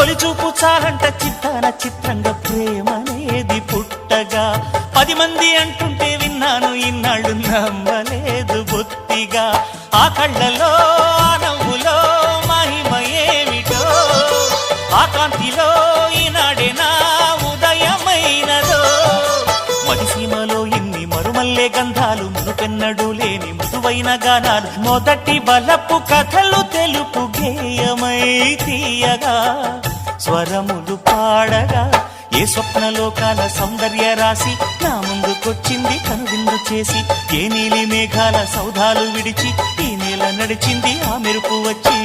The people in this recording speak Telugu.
తొలి చూపు చాలంట చిత్తాన చిత్రంగా ప్రేమనేది పుట్టగా 10 మంది అంటుంటే విన్నాను ఇన్నాళ్ళు నమ్మలేదు బొత్తిగా ఆ కళ్ళలో ఆ నవ్వులో మహిమ ఏమిటో ఆ కాంతిలో ఈనాడే నా ఉదయమైనదో మదిసీమలో ఇన్ని మరుమల్లే గంధాలు మునుపెన్నడు లేని మృదువైన గానాలు మొదటి బలపు కథలు తెలుపు గేయమై తీయగా స్వరములు పాడగా ఏ స్వప్నలోకాల సౌందర్య రాసి నా ముందుకొచ్చింది కనువిందు చేసి ఏ నీలి మేఘాల సౌధాలు విడిచి ఈ నేల నడిచింది ఆ మెరుపు వచ్చి